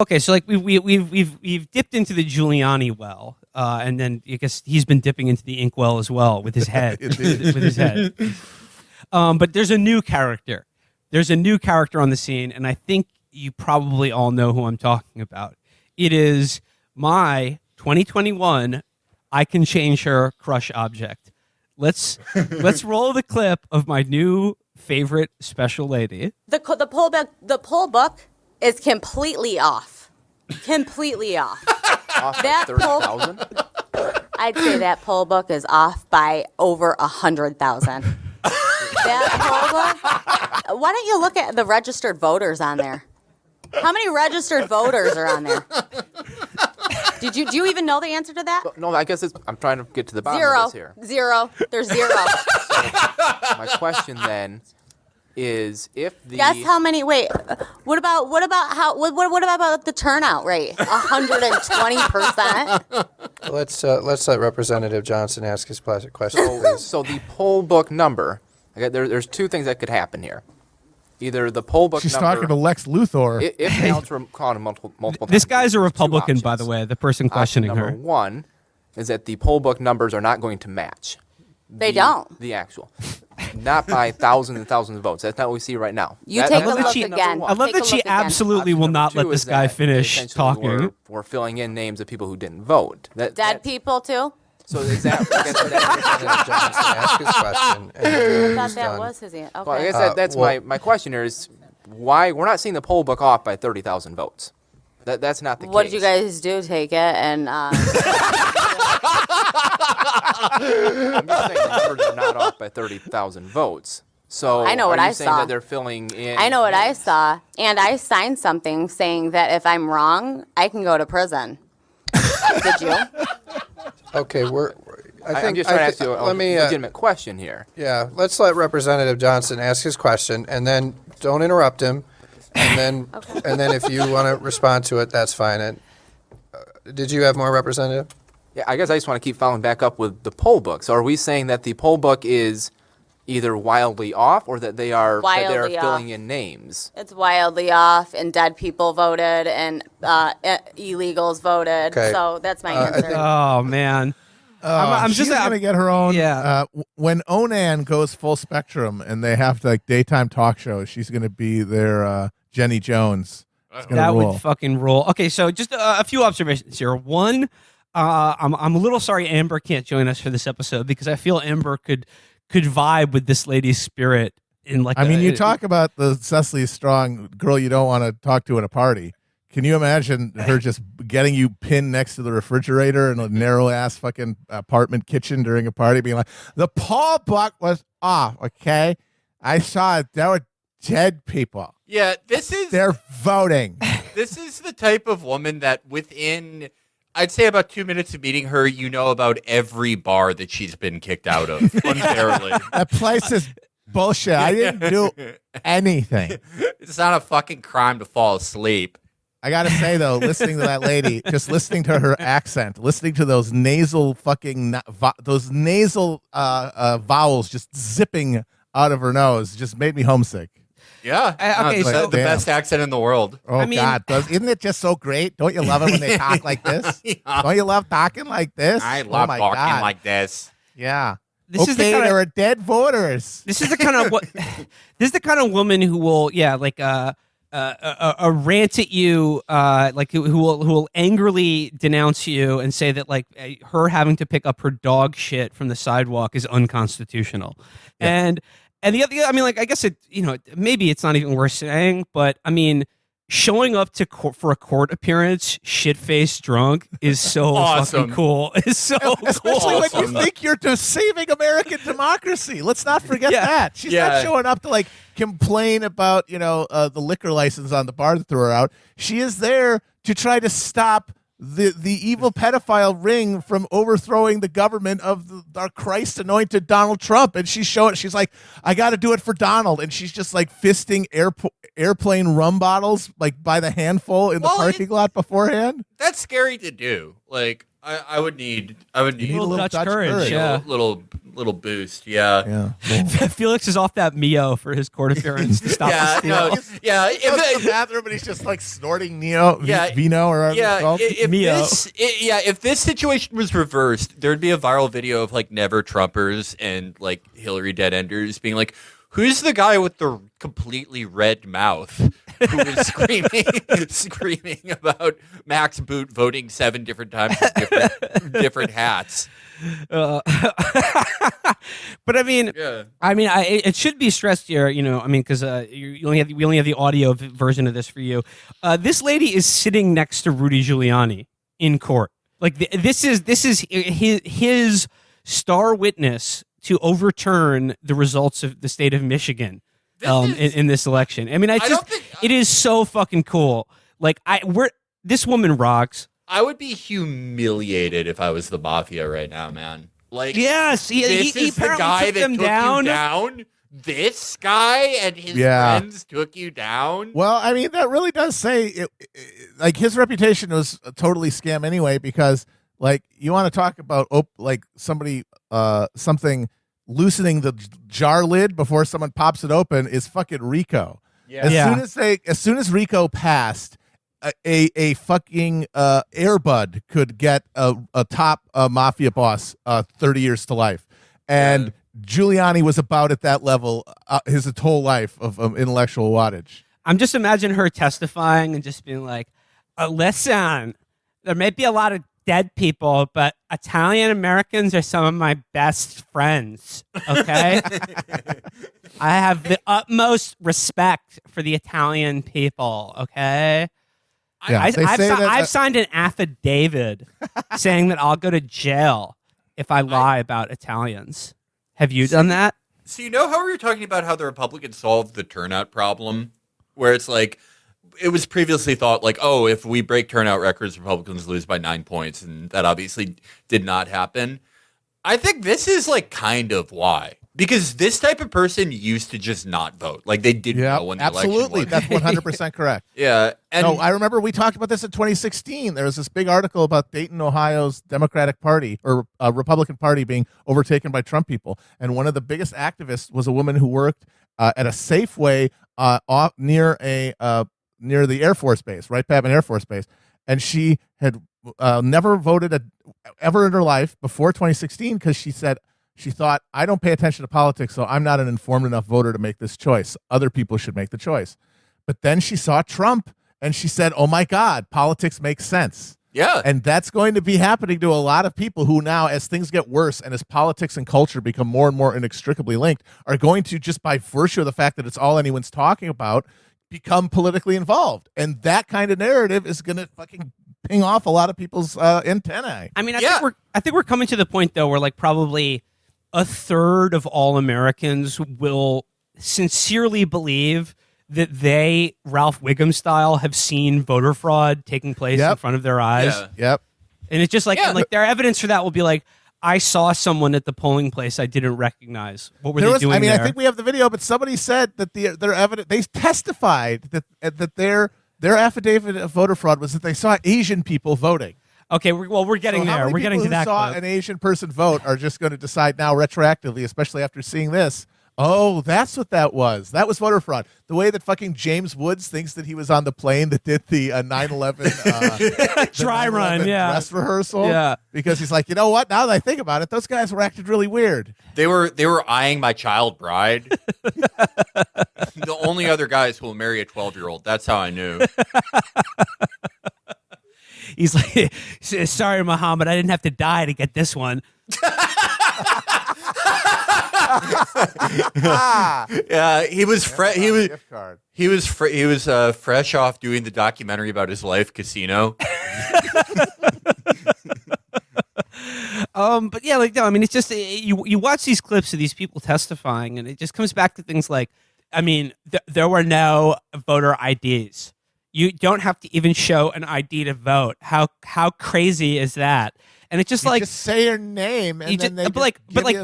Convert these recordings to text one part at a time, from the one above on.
Okay, so like we've dipped into the Giuliani well, and then I guess he's been dipping into the ink well as well with his head. with his head. But there's a new character. There's a new character on the scene, and I think you probably all know who I'm talking about. It is my 2021 I Can Change Her crush object. Let's roll the clip of my new favorite special lady. The poll book is completely off. Completely off. Off That 30,000? I'd say that poll book is off by over 100,000. That poll book. Why don't you look at the registered voters on there? How many registered voters are on there? Do you even know the answer to that? No, I guess I'm trying to get to the bottom of this here. Zero. There's zero. My question then is if the Guess how many? Wait. What about the turnout rate? 120%. Let's let Representative Johnson ask his question, please. So the poll book number. Okay, there's two things that could happen here. Either the poll book She's number. talking to Lex Luthor. If counts were calling him multiple times. This guy's a there's two Republican, by options. the way, the person questioning Option her. number one is that the poll book numbers are not going to match. They don't. The actual. Not by thousands and thousands of votes. That's not what we see right now. You take a that's look option again. number one. I love Take that a she look again. absolutely will Option not number let two this is guy that finish essentially talking. We're filling in names of people who didn't vote. Dead people too. So exactly. Representative Johnson ask his question. And I thought he's that done. was his answer. Okay. Well, I guess that's my question here is why we're not seeing the poll book off by 30,000 votes. That's not the case. What did you guys do? Take it and I'm just saying the numbers are not off by 30,000 votes. So I know what are you I saying saw. that they're filling in? I know what I saw, and I signed something saying that if I'm wrong, I can go to prison. Did you? Okay, I'm just trying to ask you a legitimate question here. Yeah, let's let Representative Johnson ask his question, and then don't interrupt him. And then, and then if you want to respond to it, that's fine. And did you have more, Representative? Yeah, I guess I just want to keep following back up with the poll book. So are we saying that the poll book is either wildly off or that they are Wildly filling off. in names? It's wildly off, and dead people voted, and illegals voted. Okay. So that's my answer. Oh man. I'm she's just going to get her own. Yeah. When Onan goes full spectrum and they have like daytime talk shows, she's going to be their Jenny Jones. It's gonna That rule. would fucking roll. Okay, so just a few observations here. One, I'm a little sorry Amber can't join us for this episode because I feel Amber could vibe with this lady's spirit in like. I mean, you talk about the Cecily Strong girl you don't want to talk to at a party. Can you imagine her just getting you pinned next to the refrigerator in a narrow ass fucking apartment kitchen during a party, being like, "The poll book was off." Okay, I saw it. There were dead people. Yeah, They're voting. This is the type of woman that within, I'd say about 2 minutes of meeting her, you know about every bar that she's been kicked out of unfairly. That place is bullshit. I didn't do anything. It's not a fucking crime to fall asleep. I gotta say though, listening to that lady, just listening to her accent, listening to those nasal fucking vowels just zipping out of her nose, just made me homesick. Yeah. okay, the so- best accent in the world. Oh I mean- God, isn't it just so great? Don't you love it when they talk like this? Yeah. Don't you love talking like this? I Oh love my talking God. like this. Yeah. This is the okay, kind of- there are dead voters. This is the kind of this is the kind of woman who will rant at you, like who will angrily denounce you and say that like her having to pick up her dog shit from the sidewalk is unconstitutional, and the other, I mean, like I guess it, maybe it's not even worth saying, but I mean, showing up to court for a court appearance, shit faced drunk, is so Awesome. fucking cool. It's so Especially cool. when you think you're just saving American democracy. Let's not forget Yeah. that. She's not showing up to like complain about, the liquor license on the bar that threw her out. She is there to try to stop the evil pedophile ring from overthrowing the government of our Christ anointed Donald Trump. And she's like, I got to do it for Donald. And she's just like fisting airplane rum bottles like by the handful in the parking lot beforehand. That's scary to do. Like, I would need need a little Dutch Dutch courage, courage. yeah. little Little boost, yeah. Yeah. Felix is off that Mio for his court appearance to stop the Yeah, steal. no, yeah. He goes to the If, bathroom and he's just like snorting Neo, Yeah, Vino, or whatever it's called. Mio. If this situation was reversed, there'd be a viral video of like never Trumpers and like Hillary dead enders being like, "Who's the guy with the completely red mouth who is screaming about Max Boot voting 7 different times with different hats?" But I mean, Yeah. it should be stressed here, because we only have the audio version of this for you. This lady is sitting next to Rudy Giuliani in court. Like this is his star witness to overturn the results of the state of Michigan in this election. I mean, it is so fucking cool. Like this woman rocks. I would be humiliated if I was the mafia right now, man. Like, yes, this is the apparently guy took that them took down. you down. This guy and his Yeah. friends took you down. Well, I mean, that really does say, like, his reputation was a totally scam anyway, because, like, you want to talk about, somebody, something loosening the jar lid before someone pops it open is fucking Rico. Yeah. As soon as Rico passed, a fucking Airbud could get a top mafia boss 30 years to life, and Giuliani was about at that level his whole life of intellectual wattage. I'm just imagining her testifying and just being like, listen, there may be a lot of dead people, but Italian Americans are some of my best friends, okay? I have the utmost respect for the Italian people, okay? Yeah, I've signed an affidavit saying that I'll go to jail if I lie about Italians. Have you done that? So you know how we were talking about how the Republicans solved the turnout problem, where it's like it was previously thought like, oh, if we break turnout records, Republicans lose by 9 points, and that obviously did not happen. I think this is like kind of why. Because this type of person used to just not vote. Like, they didn't know when the absolutely. election was. That's 100% correct. Yeah. And No, I remember we talked about this in 2016. There was this big article about Dayton, Ohio's Democratic Party or Republican Party being overtaken by Trump people. And one of the biggest activists was a woman who worked at a Safeway off near the Air Force Base, Wright Patman Air Force Base. And she had never voted ever in her life before 2016 because she thought, I don't pay attention to politics, so I'm not an informed enough voter to make this choice. Other people should make the choice. But then she saw Trump, and she said, oh, my God, politics makes sense. yeah. And that's going to be happening to a lot of people who now, as things get worse and as politics and culture become more and more inextricably linked, are going to, just by virtue of the fact that it's all anyone's talking about, become politically involved. And that kind of narrative is going to fucking ping off a lot of people's antennae. I mean, I think we're coming to the point, though, where like probably a third of all Americans will sincerely believe that they, Ralph Wiggum style, have seen voter fraud taking place in front of their eyes. Yeah. Yep. And it's just like, and like their evidence for that will be like, I saw someone at the polling place I didn't recognize. What were they doing there? I think we have the video, but somebody said that their evidence, they testified that their affidavit of voter fraud was that they saw Asian people voting. Okay, we're getting there. We're getting to that. Saw clip. an Asian person vote are just going to decide now retroactively, especially after seeing this. Oh, that's what that was. That was voter fraud. The way that fucking James Woods thinks that he was on the plane that did the 9/11 dry run, yeah, dress rehearsal, yeah. Because he's like, you know what? Now that I think about it, those guys were acting really weird. They were eyeing my child bride. The only other guys who will marry a 12-year-old. That's how I knew. He's like, sorry, Muhammad, I didn't have to die to get this one. Yeah, he was Gift card. he was fresh off doing the documentary about his life, Casino. But yeah, like no, I mean, it's just you watch these clips of these people testifying, and it just comes back to things like, I mean, there were no voter IDs. You don't have to even show an ID to vote. How crazy is that? and it's just You like just say your name, and you then just, they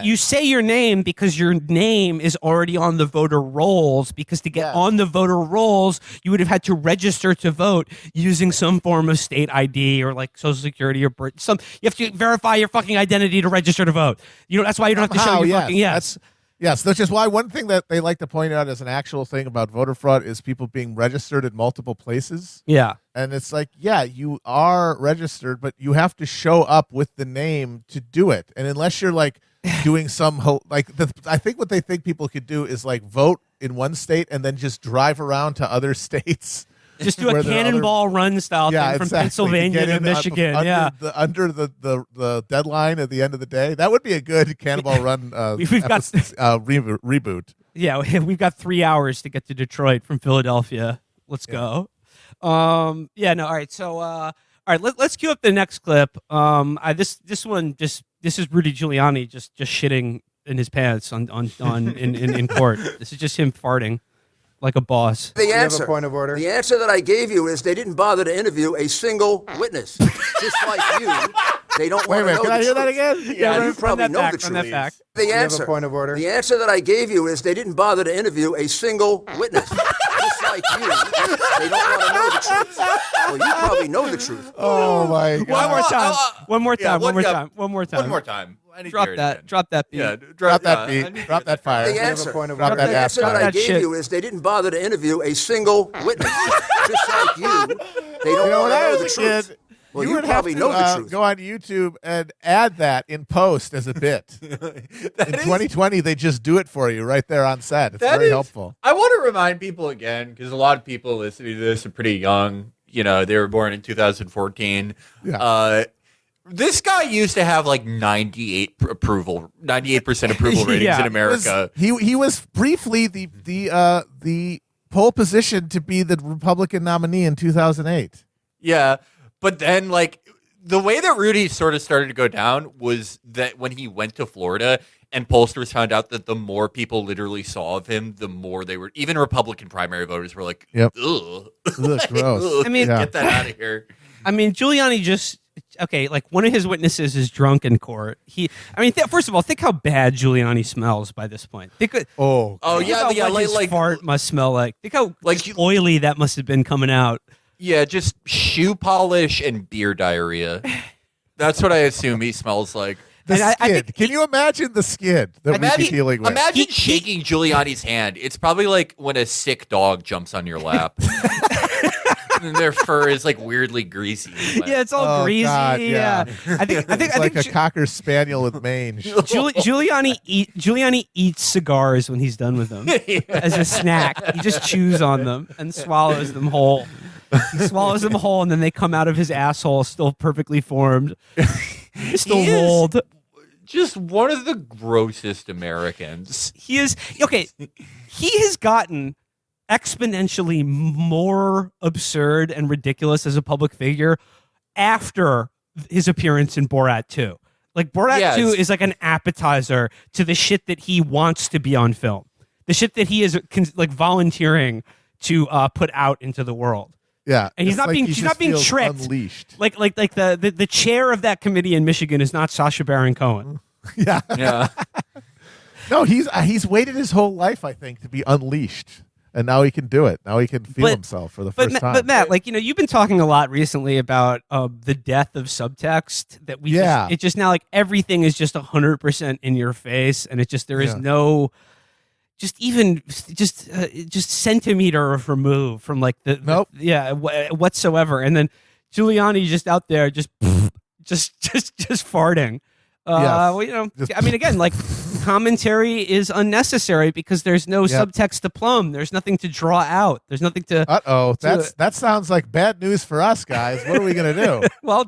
you say your name because your name is already on the voter rolls. Because to get on the voter rolls, you would have had to register to vote using some form of state ID or like Social Security or birth. You have to verify your fucking identity to register to vote. That's why you don't have to show your fucking Yes, that's just why one thing that they like to point out as an actual thing about voter fraud is people being registered in multiple places. Yeah. And it's like, yeah, you are registered, but you have to show up with the name to do it. And unless you're like doing I think what they think people could do is like vote in one state and then just drive around to other states. Just do a cannonball run style thing from Pennsylvania to Michigan. Under the deadline at the end of the day. That would be a good cannonball run reboot. Yeah, we've got 3 hours to get to Detroit from Philadelphia. Let's go. All right. So, all right, let's cue up the next clip. This is Rudy Giuliani just shitting in his pants in court. This is just him farting like a boss. The answer. You have a point of order? The answer that I gave you is they didn't bother to interview a single witness. Just like you, they don't want to know Can I hear that again? You probably know the truth. The answer. You have a point of order? The answer that I gave you is they didn't bother to interview a single witness. Just like you, they don't want to know the truth. Well, you probably know the truth. Oh my God! One more time. One more time. I need to hear it again. Drop that beat. Yeah, Drop that beat. Drop that fire. The answer. Drop The that answer that I That gave shit. you is they didn't bother to interview a single witness. Just like you, they don't want When to I know was the a truth. kid, Well, you you would probably have know the to truth. go on YouTube and add that in post as a bit. In 2020, they just do it for you right there on set. It's very helpful. I want to remind people again, because a lot of people listening to this are pretty young. They were born in 2014. Yeah. This guy used to have like 98% approval ratings in America. He was briefly the pole position to be the Republican nominee in 2008. Yeah, but then like the way that Rudy sort of started to go down was that when he went to Florida and pollsters found out that the more people literally saw of him, the more they were. Even Republican primary voters were like, "Yep, ugh, gross." Ugh, get that out of here. I mean, Giuliani just like one of his witnesses is drunk in court. First of all, think how bad Giuliani smells by this point. Think yeah, how what his fart must smell like. Think how oily that must have been coming out. Yeah, just shoe polish and beer diarrhea. That's what I assume he smells like. The skid. Can you imagine the skid that we'd be dealing with? Imagine shaking Giuliani's hand. It's probably like when a sick dog jumps on your lap. And their fur is like weirdly greasy. Yeah, it's all greasy. God, yeah. I think a cocker spaniel with mange. Giuliani eats cigars when he's done with them as a snack. He just chews on them and swallows them whole. He swallows them whole, and then they come out of his asshole still perfectly formed, still rolled. Just one of the grossest Americans. He is okay. He has gotten exponentially more absurd and ridiculous as a public figure after his appearance in Borat 2. Like Borat 2 is like an appetizer to the shit that he wants to be on film. The shit that he is like volunteering to put out into the world. Yeah, and he's not being tricked. Unleashed. Like the chair of that committee in Michigan is not Sacha Baron Cohen. Yeah. No, he's waited his whole life, I think, to be unleashed. And now he can do it. Now he can feel himself for the first time. But Matt, you've been talking a lot recently about the death of subtext. That it just now everything is just 100% in your face, and there is no, just centimeter of remove from whatsoever. And then Giuliani just out there just farting. Again, commentary is unnecessary because there's no subtext to plumb. There's nothing to draw out. There's nothing to. That sounds like bad news for us, guys. What are we gonna do? Well,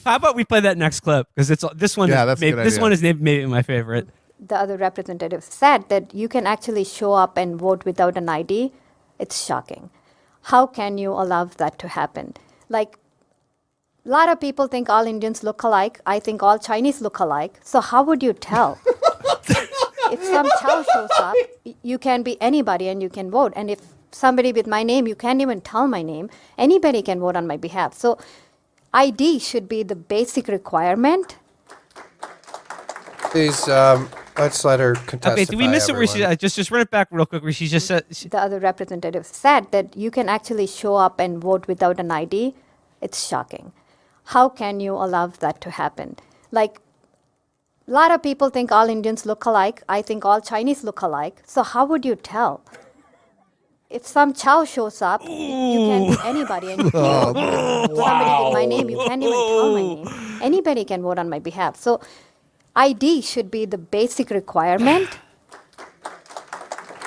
how about we play that next clip because this one is maybe my favorite. The other representative said that you can actually show up and vote without an ID. It's shocking. How can you allow that to happen? A lot of people think all Indians look alike. I think all Chinese look alike. So how would you tell? If some Chow shows up, you can be anybody and you can vote. And if somebody with my name, you can't even tell my name. Anybody can vote on my behalf. So ID should be the basic requirement. Please, let's let her testify. Okay, did we miss it where everyone. just run it back real quick where she just said The other representative said that you can actually show up and vote without an ID. It's shocking. How can you allow that to happen? Like, a lot of people think all Indians look alike. I think all Chinese look alike. So how would you tell? If some Chow shows up, you can be anybody. And you can't somebody with my name, you can't even tell my name. Anybody can vote on my behalf. So ID should be the basic requirement.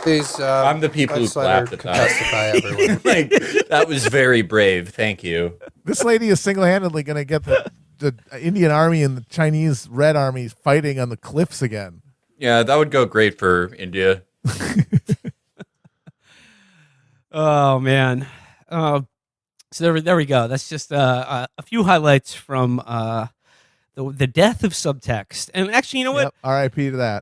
Please, I'm the people who let's let her clapped at that. testify, everyone. Like, that was very brave. Thank you. This lady is single-handedly going to get the Indian Army and the Chinese Red Army fighting on the cliffs again. Yeah, that would go great for India. oh man. So there we go. That's just a few highlights from the death of subtext. And actually, you know what? Yep, R.I.P. to that.